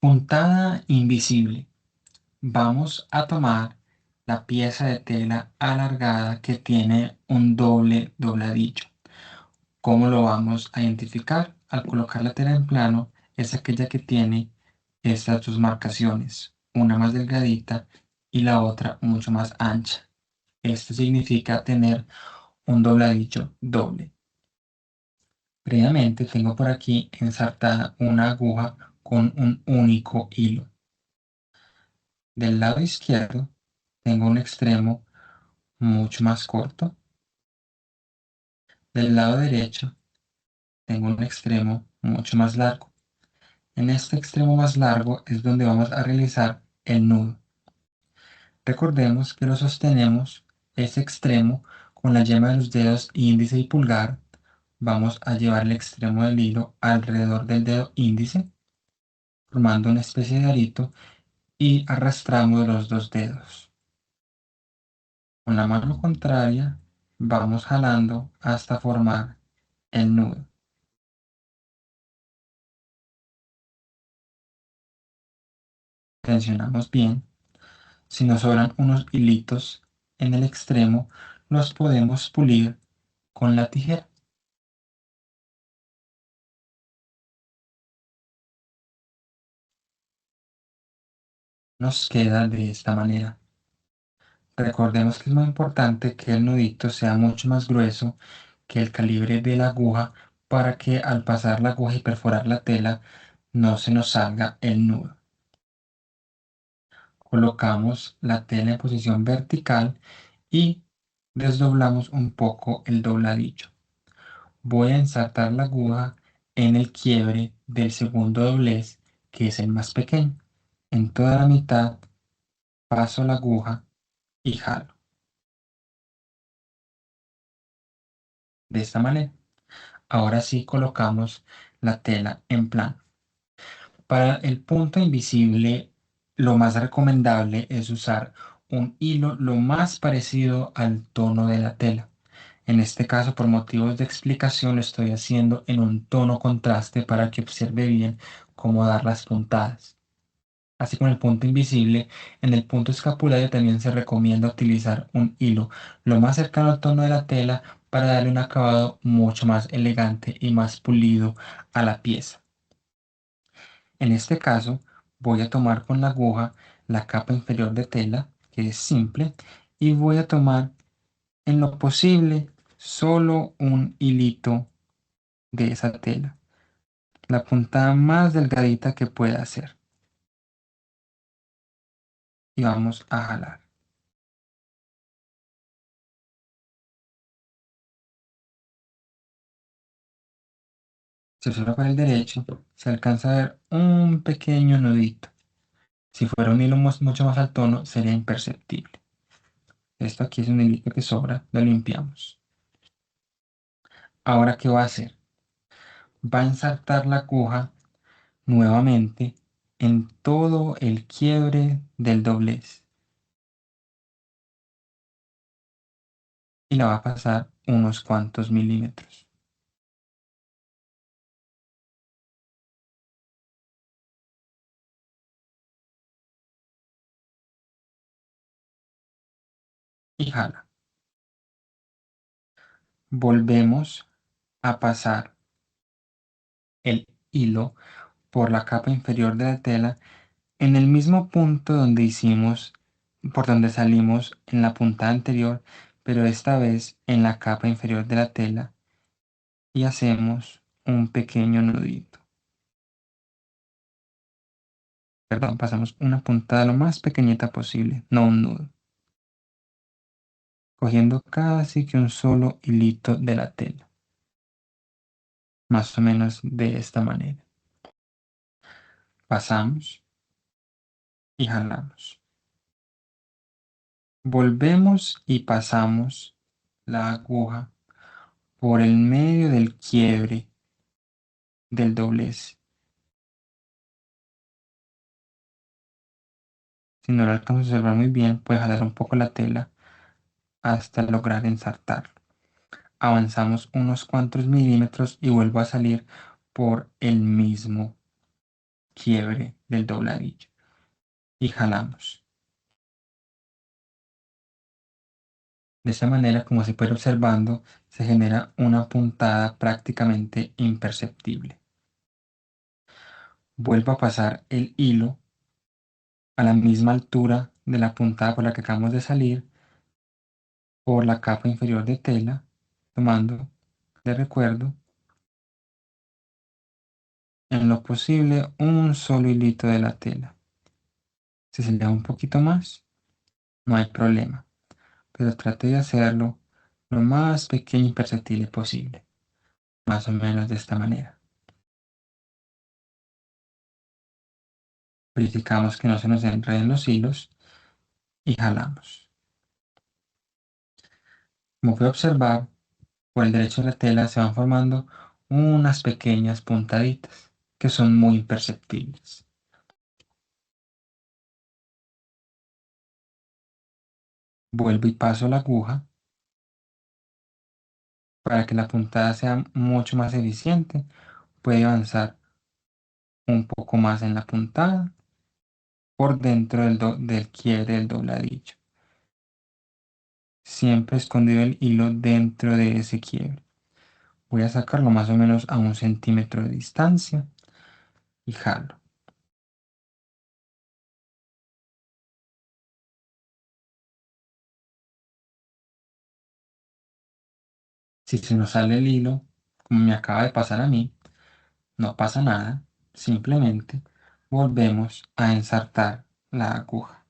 Puntada invisible. Vamos a tomar la pieza de tela alargada que tiene un doble dobladillo. ¿Cómo lo vamos a identificar? Al colocar la tela en plano, es aquella que tiene estas dos marcaciones, una más delgadita y la otra mucho más ancha. Esto significa tener un dobladillo doble. Previamente tengo por aquí ensartada una aguja con un único hilo. Del lado izquierdo tengo un extremo mucho más corto. Del lado derecho tengo un extremo mucho más largo. En este extremo más largo es donde vamos a realizar el nudo. Recordemos que lo sostenemos ese extremo con la yema de los dedos índice y pulgar. Vamos a llevar el extremo del hilo alrededor del dedo índice, formando una especie de arito y arrastramos los dos dedos. Con la mano contraria vamos jalando hasta formar el nudo. Tensionamos bien. Si nos sobran unos hilitos en el extremo, los podemos pulir con la tijera. Nos queda de esta manera. Recordemos que es muy importante que el nudito sea mucho más grueso que el calibre de la aguja para que al pasar la aguja y perforar la tela no se nos salga el nudo. Colocamos la tela en posición vertical y desdoblamos un poco el dobladillo. Voy a ensartar la aguja en el quiebre del segundo doblez, que es el más pequeño. En toda la mitad paso la aguja y jalo. De esta manera. Ahora sí colocamos la tela en plano. Para el punto invisible, lo más recomendable es usar un hilo lo más parecido al tono de la tela. En este caso, por motivos de explicación, lo estoy haciendo en un tono contraste para que observe bien cómo dar las puntadas. Así como el punto invisible, en el punto escapulario también se recomienda utilizar un hilo lo más cercano al tono de la tela para darle un acabado mucho más elegante y más pulido a la pieza. En este caso, voy a tomar con la aguja la capa inferior de tela, que es simple, y voy a tomar en lo posible solo un hilito de esa tela, la puntada más delgadita que pueda hacer, y vamos a jalar. Si observa por el derecho, se alcanza a ver un pequeño nudito. Si fuera un hilo mucho más al tono, sería imperceptible. Esto aquí es un hilito que sobra, lo limpiamos. Ahora, ¿qué va a hacer? Va a ensartar la aguja nuevamente en todo el quiebre del doblez y la va a pasar unos cuantos milímetros. Y jala. Volvemos a pasar el hilo por la capa inferior de la tela en el mismo punto donde hicimos, por donde salimos en la puntada anterior, pero esta vez en la capa inferior de la tela y hacemos un pequeño nudito. Perdón, pasamos una puntada lo más pequeñita posible, no un nudo, cogiendo casi que un solo hilito de la tela, más o menos de esta manera. Pasamos y jalamos. Volvemos y pasamos la aguja por el medio del quiebre del doblez. Si no lo alcanzo a observar muy bien, puedes jalar un poco la tela hasta lograr ensartarlo. Avanzamos unos cuantos milímetros y vuelvo a salir por el mismo quiebre del dobladillo y jalamos. De esta manera, como se puede ir observando, se genera una puntada prácticamente imperceptible. Vuelvo a pasar el hilo a la misma altura de la puntada por la que acabamos de salir por la capa inferior de tela, tomando de recuerdo en lo posible un solo hilito de la tela. Si se le da un poquito más, no hay problema, pero trate de hacerlo lo más pequeño y perceptible posible, más o menos de esta manera. Verificamos que no se nos enreden los hilos y jalamos. Como puede observar, por el derecho de la tela se van formando unas pequeñas puntaditas que son muy imperceptibles. Vuelvo y paso la aguja para que la puntada sea mucho más eficiente. Puede avanzar un poco más en la puntada por dentro del quiebre del dobladillo. Siempre escondido el hilo dentro de ese quiebre. Voy a sacarlo más o menos a 1 centímetro de distancia y jalo. Si se nos sale el hilo, como me acaba de pasar a mí, no pasa nada. Simplemente volvemos a ensartar la aguja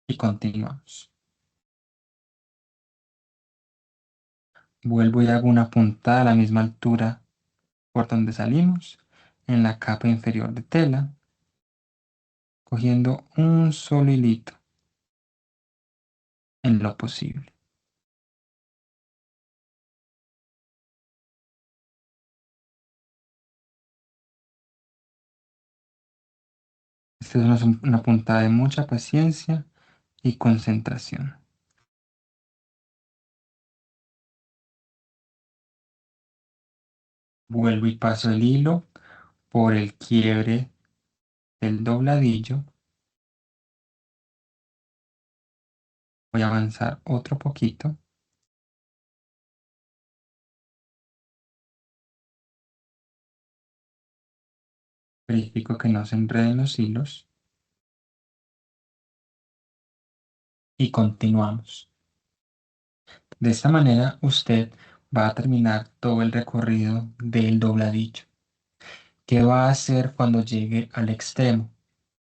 y continuamos. Vuelvo y hago una puntada a la misma altura por donde salimos, en la capa inferior de tela, cogiendo un solo hilito en lo posible. Esta es una puntada de mucha paciencia y concentración. Vuelvo y paso el hilo por el quiebre del dobladillo. Voy a avanzar otro poquito. Verifico que no se enreden los hilos y continuamos. De esta manera usted va a terminar todo el recorrido del dobladillo. ¿Qué va a hacer cuando llegue al extremo?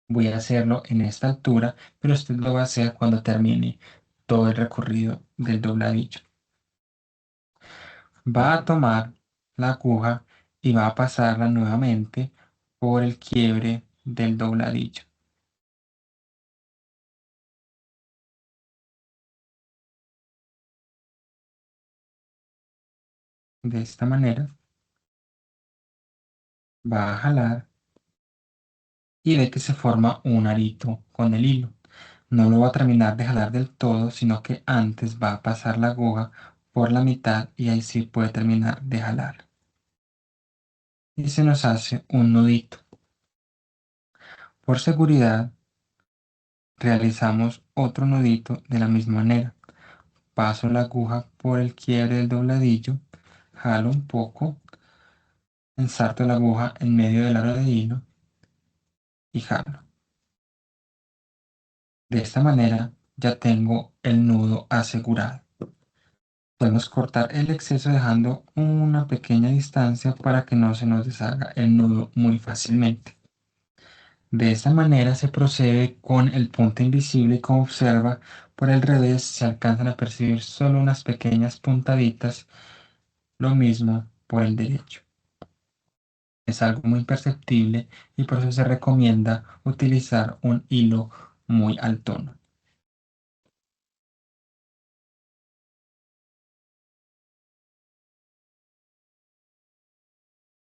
Voy a hacerlo en esta altura, pero usted lo va a hacer cuando termine todo el recorrido del dobladillo. Va a tomar la aguja y va a pasarla nuevamente por el quiebre del dobladillo. De esta manera va a jalar y ve que se forma un arito con el hilo. No lo va a terminar de jalar del todo, sino que antes va a pasar la aguja por la mitad y ahí sí puede terminar de jalar. Y se nos hace un nudito. Por seguridad, realizamos otro nudito de la misma manera. Paso la aguja por el quiebre del dobladillo, jalo un poco, ensarto la aguja en medio del aro de hilo y jalo. De esta manera ya tengo el nudo asegurado. Podemos cortar el exceso dejando una pequeña distancia para que no se nos deshaga el nudo muy fácilmente. De esta manera se procede con el punto invisible y como observa, por el revés se alcanzan a percibir solo unas pequeñas puntaditas, lo mismo por el derecho. Es algo muy perceptible y por eso se recomienda utilizar un hilo muy al tono.